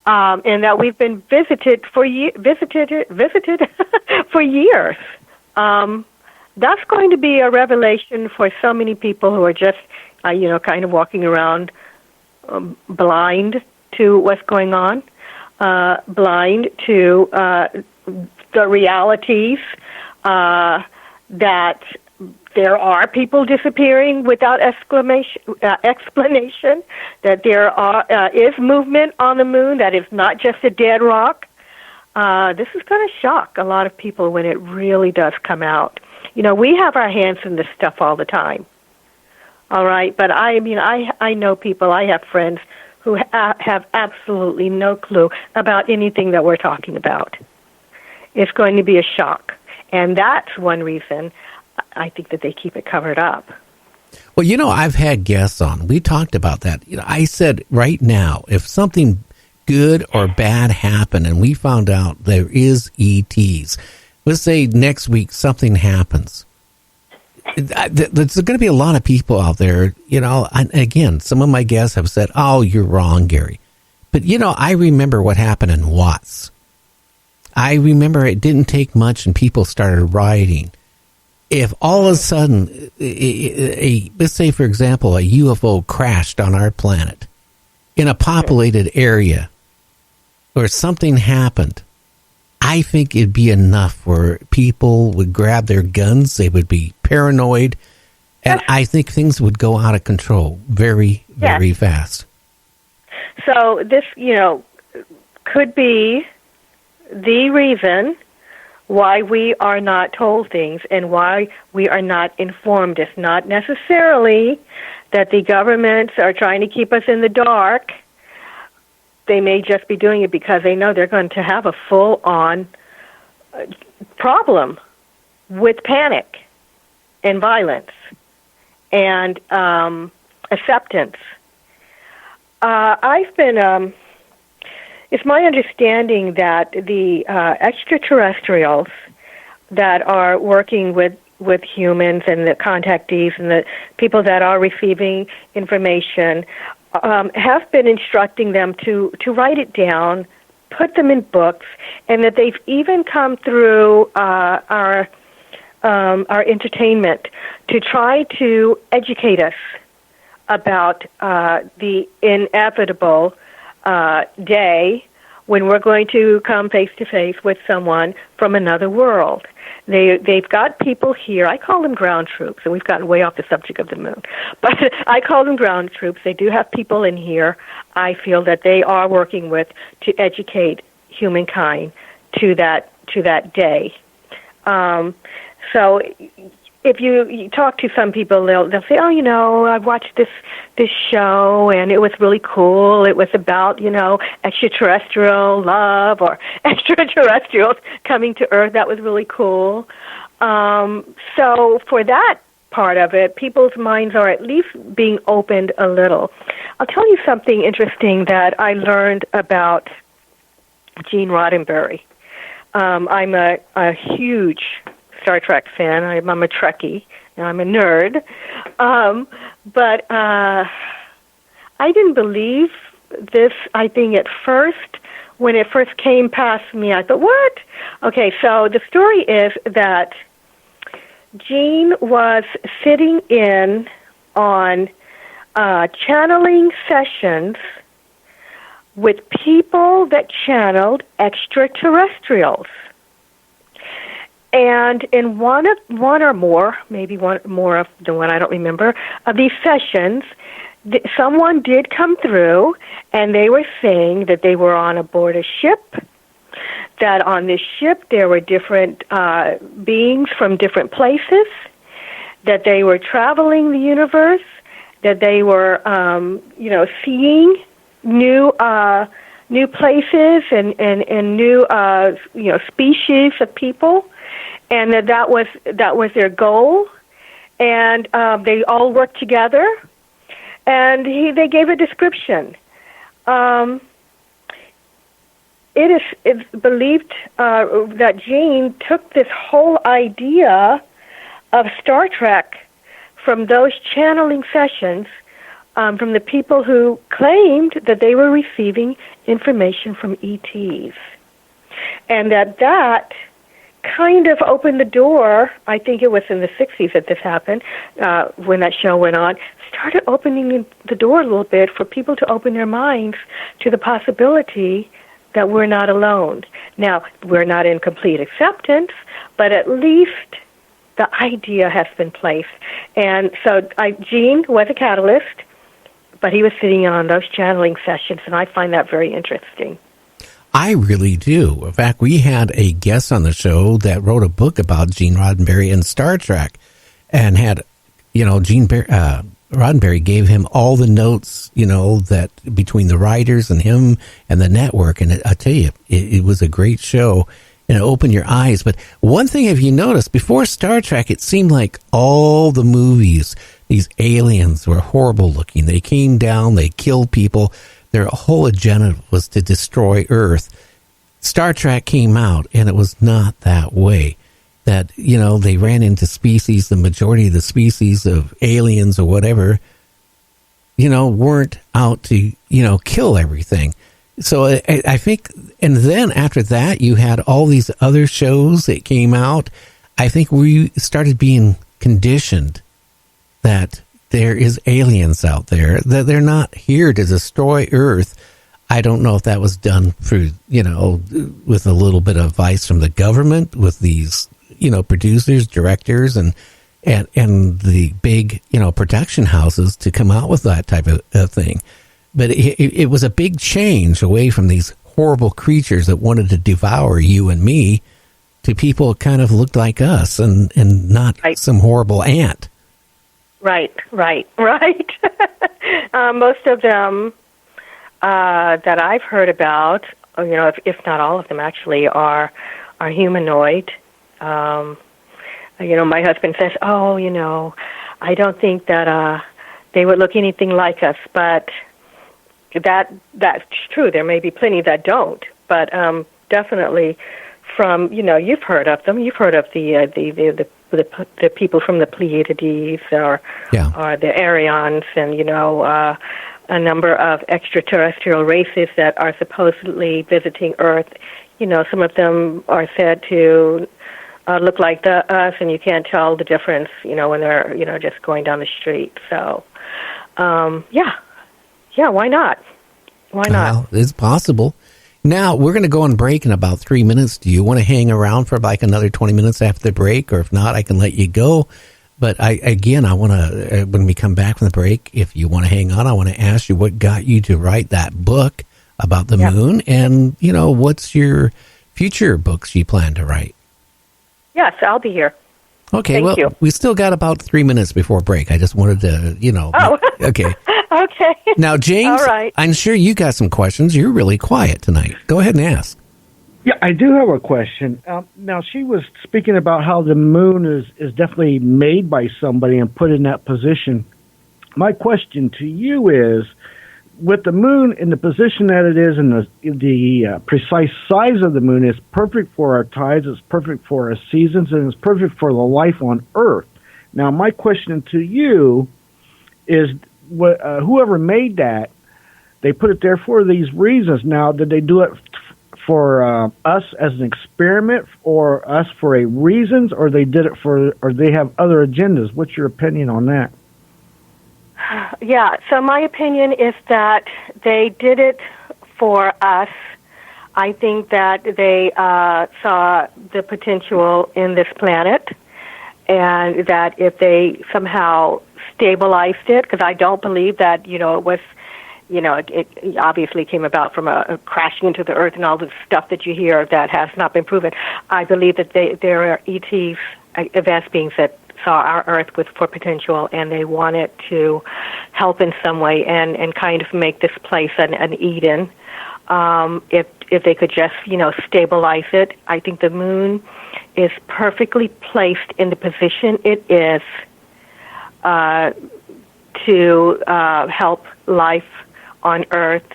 and that we've been visited for years. That's going to be a revelation for so many people who are just, kind of walking around blind to what's going on, blind to the realities that there are people disappearing without explanation, that there is movement on the moon, that it's not just a dead rock. This is going to shock a lot of people when it really does come out. We have our hands in this stuff all the time. All right, but I know people, I have friends who have absolutely no clue about anything that we're talking about. It's going to be a shock. And that's one reason I think that they keep it covered up. Well, I've had guests on. We talked about that. I said right now, if something good or bad happened and we found out there is ETs, let's say next week something happens, there's going to be a lot of people out there, and again, some of my guests have said, oh, you're wrong, Gary. But, I remember what happened in Watts. I remember it didn't take much and people started rioting. If all of a sudden, let's say, for example, a UFO crashed on our planet in a populated area or something happened, I think it'd be enough where people would grab their guns, they would be paranoid, and I think things would go out of control very, very fast. So this, could be the reason why we are not told things and why we are not informed. It's not necessarily that the governments are trying to keep us in the dark. They may just be doing it because they know they're going to have a full-on problem with panic and violence and acceptance. It's my understanding that the extraterrestrials that are working with humans and the contactees and the people that are receiving information have been instructing them to write it down, put them in books, and that they've even come through our entertainment to try to educate us about the inevitable day when we're going to come face to face with someone from another world. They've got people here. I call them ground troops, and we've gotten way off the subject of the moon. But I call them ground troops. They do have people in here I feel that they are working with to educate humankind to that day. So if you talk to some people, they'll say, oh, I watched this show, and it was really cool. It was about, extraterrestrial love or extraterrestrials coming to Earth. That was really cool. So for that part of it, people's minds are at least being opened a little. I'll tell you something interesting that I learned about Gene Roddenberry. I'm a huge Star Trek fan. I'm a Trekkie, and I'm a nerd. But I didn't believe this, I think, at first. When it first came past me, I thought, what? Okay, so the story is that Gene was sitting in on channeling sessions with people that channeled extraterrestrials. And in one or more, maybe one more of the one I don't remember, of these sessions, someone did come through, and they were saying that they were on aboard a ship, that on this ship there were different beings from different places, that they were traveling the universe, that they were, seeing new places and new, species of people, and that was their goal, and they all worked together, and they gave a description. It's believed that Gene took this whole idea of Star Trek from those channeling sessions from the people who claimed that they were receiving information from ETs. And that kind of opened the door. I think it was in the 60s that this happened, when that show went on, started opening the door a little bit for people to open their minds to the possibility that we're not alone. Now, we're not in complete acceptance, but at least the idea has been placed. And so Gene was a catalyst, but he was sitting in on those channeling sessions, and I find that very interesting. I really do. In fact, we had a guest on the show that wrote a book about Gene Roddenberry and Star Trek, and had, Gene Roddenberry gave him all the notes, that between the writers and him and the network. And I tell you, it was a great show, and it opened your eyes. But one thing, have you noticed, before Star Trek, it seemed like all the movies, these aliens were horrible looking. They came down, they killed people. Their whole agenda was to destroy Earth. Star Trek came out, and it was not that way. That, they ran into species, the majority of the species of aliens or whatever, weren't out to, kill everything. So I think, and then after that, you had all these other shows that came out. I think we started being conditioned that there is aliens out there, that they're not here to destroy Earth. I don't know if that was done through, with a little bit of advice from the government, with these, producers, directors, and the big, production houses to come out with that type of thing. But it was a big change away from these horrible creatures that wanted to devour you and me to people that kind of looked like us and not some horrible ant. Right. Most of them that I've heard about, if not all of them actually, are humanoid. My husband says, I don't think that they would look anything like us, but that's true. There may be plenty that don't, but definitely from, you've heard of them. You've heard of the people from the Pleiades or the Arians, and a number of extraterrestrial races that are supposedly visiting Earth. Some of them are said to look like us, and you can't tell the difference, when they're just going down the street. So, why not? Why not? Well, it's possible. Now, we're going to go on break in about 3 minutes. Do you want to hang around for like another 20 minutes after the break? Or if not, I can let you go. But I want to, when we come back from the break, if you want to hang on, I want to ask you what got you to write that book about the moon, and, what's your future books you plan to write? Yes, I'll be here. Okay, Thank you. We still got about 3 minutes before break. I just wanted to, Oh. Okay. Okay. Now, James, all right. I'm sure you got some questions. You're really quiet tonight. Go ahead and ask. Yeah, I do have a question. Now, she was speaking about how the moon is definitely made by somebody and put in that position. My question to you is, with the moon in the position that it is, and the precise size of the moon is perfect for our tides, it's perfect for our seasons, and it's perfect for the life on Earth. Now, my question to you is, whoever made that, they put it there for these reasons. Now, did they do it for us as an experiment, or us for a reasons, or they did it or they have other agendas? What's your opinion on that? Yeah, so my opinion is that they did it for us. I think that they saw the potential in this planet, and that if they somehow stabilized it, because I don't believe that, it was, it obviously came about from a crashing into the earth and all the stuff that you hear that has not been proven. I believe that there are ETs, advanced beings that saw our Earth for potential, and they wanted to help in some way and kind of make this place an Eden. If they could just, stabilize it. I think the moon is perfectly placed in the position it is to help life on Earth,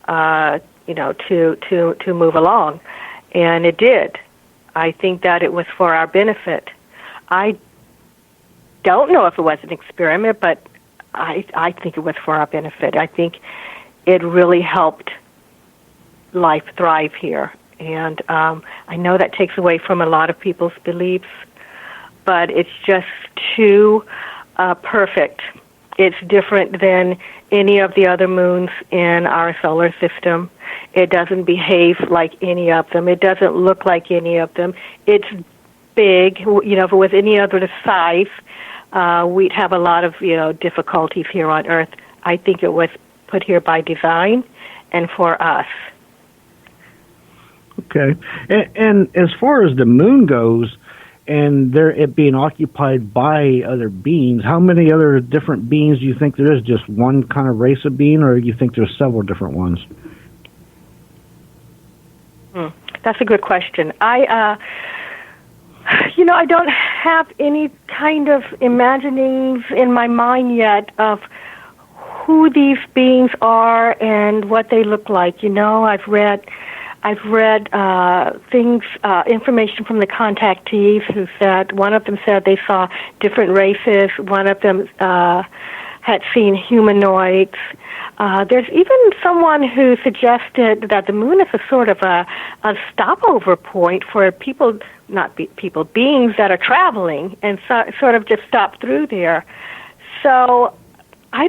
to move along. And it did. I think that it was for our benefit. I don't know if it was an experiment, but I think it was for our benefit. I think it really helped life thrive here. And I know that takes away from a lot of people's beliefs, but it's just too perfect. It's different than any of the other moons in our solar system. It doesn't behave like any of them. It doesn't look like any of them. It's big. You know, if it was any other size, we'd have a lot of, difficulties here on Earth. I think it was put here by design and for us. Okay. And as far as the moon goes, and it being occupied by other beings, how many other different beings do you think there is? Just one kind of race of being, or do you think there's several different ones? That's a good question. I don't have any kind of imaginings in my mind yet of who these beings are and what they look like. I've read things, information from the contactees who said, one of them said they saw different races. One of them had seen humanoids. There's even someone who suggested that the moon is a sort of a stopover point for people, beings that are traveling and sort of just stop through there. So I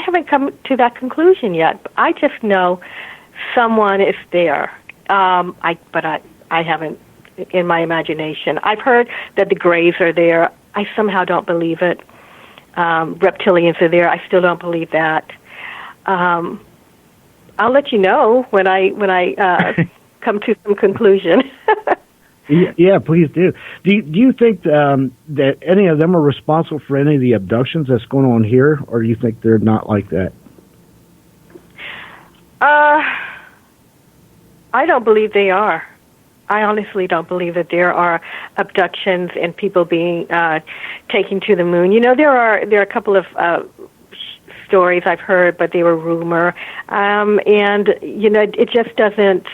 haven't come to that conclusion yet. I just know someone is there. But I haven't in my imagination. I've heard that the Greys are there. I somehow don't believe it. Reptilians are there. I still don't believe that. I'll let you know when I come to some conclusion. Yeah, please do. Do you think that any of them are responsible for any of the abductions that's going on here, or do you think they're not like that? I don't believe they are. I honestly don't believe that there are abductions and people being taken to the moon. There are a couple of stories I've heard, but they were rumor, and it just doesn't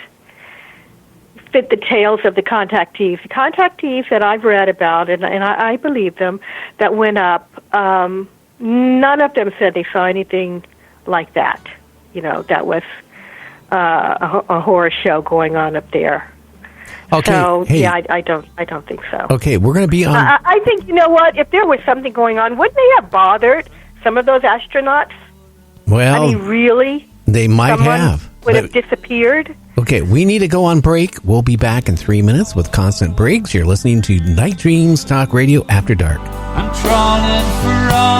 fit the tales of the contactees. The contactees that I've read about, and I believe them, that went up. None of them said they saw anything like that. That was a horror show going on up there. Okay. So hey. yeah, I don't think so. Okay, we're going to be on. I think what? If there was something going on, wouldn't they have bothered some of those astronauts? Well, I mean, really? They might Someone have. would have disappeared. Okay, we need to go on break. We'll be back in 3 minutes with Constance Briggs. You're listening to Night Dreams Talk Radio After Dark. I'm trawling for all